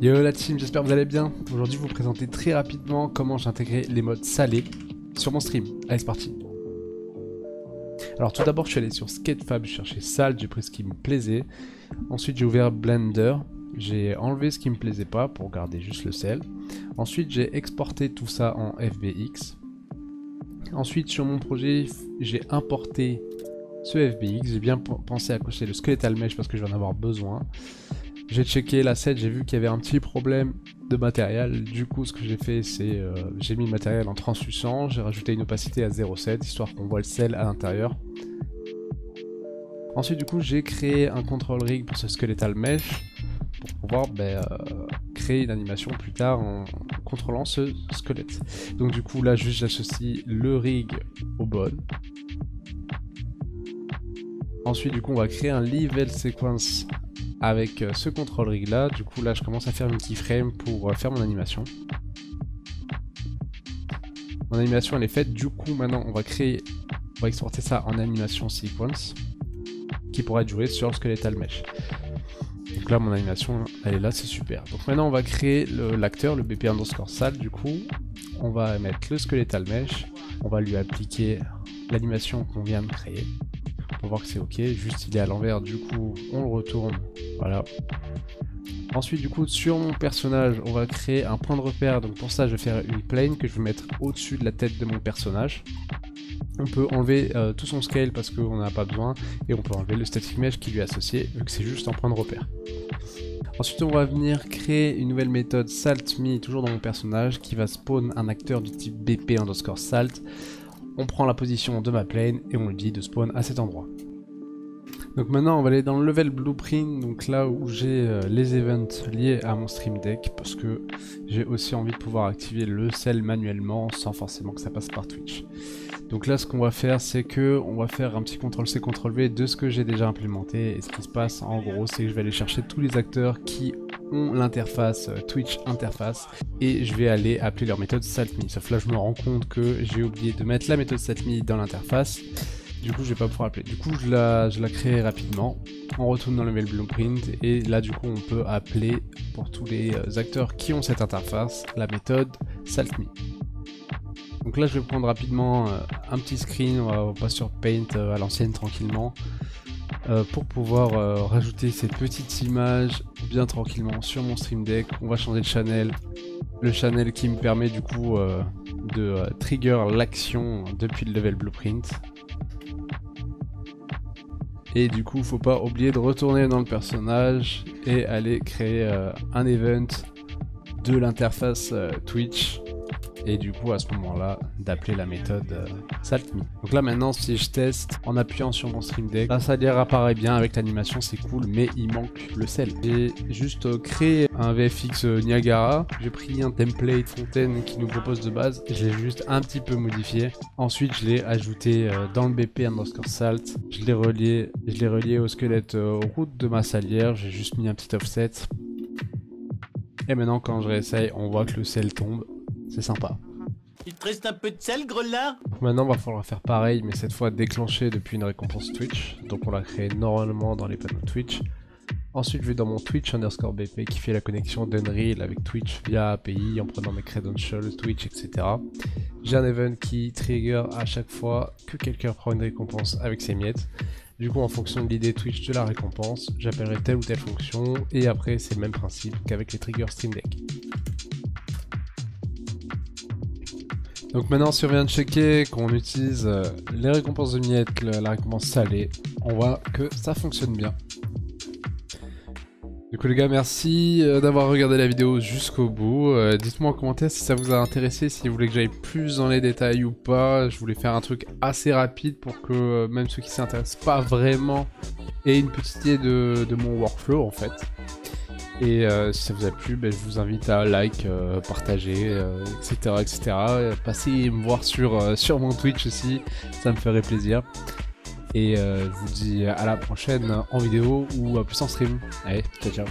Yo la team, j'espère que vous allez bien. Aujourd'hui, je vais vous présenter très rapidement comment j'ai intégré les modes salés sur mon stream. Allez, c'est parti. Alors tout d'abord, je suis allé sur Sketchfab, je cherchais Salt, j'ai pris ce qui me plaisait. Ensuite, j'ai ouvert Blender, j'ai enlevé ce qui me plaisait pas pour garder juste le sel. Ensuite, j'ai exporté tout ça en FBX. Ensuite, sur mon projet, j'ai importé ce FBX. J'ai bien pensé à cocher le skeletal mesh parce que je vais en avoir besoin. J'ai checké l'asset, j'ai vu qu'il y avait un petit problème de matériel. Du coup, ce que j'ai fait, c'est j'ai mis le matériel en translucent, j'ai rajouté une opacité à 0,7 histoire qu'on voit le sel à l'intérieur. Ensuite, du coup, j'ai créé un control rig pour ce skeletal mesh pour pouvoir créer une animation plus tard en contrôlant ce squelette. Donc, du coup, là, juste j'associe le rig au bone. Ensuite, du coup, on va créer un level sequence avec ce control rig là. Du coup, là, je commence à faire une keyframe pour faire mon animation. Mon animation, elle est faite. Du coup, maintenant, on va exporter ça en animation sequence qui pourra être joué sur le skeletal mesh. Donc là, mon animation, elle est là, c'est super. Donc maintenant, on va créer l'acteur, le BP underscore salt. Du coup, on va mettre le skeletal mesh. On va lui appliquer l'animation qu'on vient de créer. Pour voir que c'est ok, juste il est à l'envers, du coup on le retourne, voilà. Ensuite du coup sur mon personnage on va créer un point de repère, donc pour ça je vais faire une plane que je vais mettre au-dessus de la tête de mon personnage. On peut enlever tout son scale parce qu'on n'en a pas besoin, et on peut enlever le static mesh qui lui est associé vu que c'est juste un point de repère. Ensuite on va venir créer une nouvelle méthode saltMe, toujours dans mon personnage, qui va spawn un acteur du type BP underscore salt. On prend la position de ma plane et on lui dit de spawn à cet endroit. Donc maintenant on va aller dans le level blueprint, donc là où j'ai les events liés à mon stream deck, parce que j'ai aussi envie de pouvoir activer le sel manuellement sans forcément que ça passe par Twitch. Donc là ce qu'on va faire, c'est que on va faire un petit CTRL-C, CTRL-V de ce que j'ai déjà implémenté, et ce qui se passe en gros c'est que je vais aller chercher tous les acteurs qui ont l'interface Twitch interface, et je vais aller appeler leur méthode saltMe. Sauf là je me rends compte que j'ai oublié de mettre la méthode saltMe dans l'interface. Du coup je vais pas pouvoir appeler. Du coup je la crée rapidement. On retourne dans le level blueprint et là du coup on peut appeler pour tous les acteurs qui ont cette interface la méthode saltMe. Donc là je vais prendre rapidement un petit screen, on va sur Paint à l'ancienne tranquillement. Pour pouvoir rajouter cette petite image bien tranquillement sur mon stream deck. On va changer de channel, le channel qui me permet du coup de trigger l'action depuis le level blueprint. Et du coup faut pas oublier de retourner dans le personnage et aller créer un event de l'interface Twitch. Et du coup à ce moment là d'appeler la méthode saltMe. Donc là maintenant si je teste en appuyant sur mon stream deck, là ça apparaît bien avec l'animation, c'est cool, mais il manque le sel. J'ai juste créé un VFX Niagara, j'ai pris un template fontaine qui nous propose de base, je l'ai juste un petit peu modifié. Ensuite je l'ai ajouté dans le BP underscore salt, je l'ai relié au squelette route de ma salière, j'ai juste mis un petit offset. Et maintenant quand je réessaye, on voit que le sel tombe. C'est sympa. Il te reste un peu de sel, grelard? Maintenant, il va falloir faire pareil, mais cette fois déclencher depuis une récompense Twitch. Donc on l'a créé normalement dans les panneaux Twitch. Ensuite, je vais dans mon Twitch underscore BP qui fait la connexion d'Unreal avec Twitch via API en prenant mes credentials, Twitch, etc. J'ai un event qui trigger à chaque fois que quelqu'un prend une récompense avec ses miettes. Du coup, en fonction de l'idée Twitch de la récompense, j'appellerai telle ou telle fonction, et après, c'est le même principe qu'avec les triggers Stream Deck. Donc maintenant si on vient de checker qu'on utilise les récompenses de miettes, la récompense salée, on voit que ça fonctionne bien. Du coup les gars, merci d'avoir regardé la vidéo jusqu'au bout. Dites-moi en commentaire si ça vous a intéressé, si vous voulez que j'aille plus dans les détails ou pas. Je voulais faire un truc assez rapide pour que même ceux qui s'intéressent pas vraiment aient une petite idée de mon workflow en fait. Et si ça vous a plu, je vous invite à like, partager, etc. Passez me voir sur mon Twitch aussi, ça me ferait plaisir. Et je vous dis à la prochaine en vidéo ou à plus en stream. Allez, ciao ciao.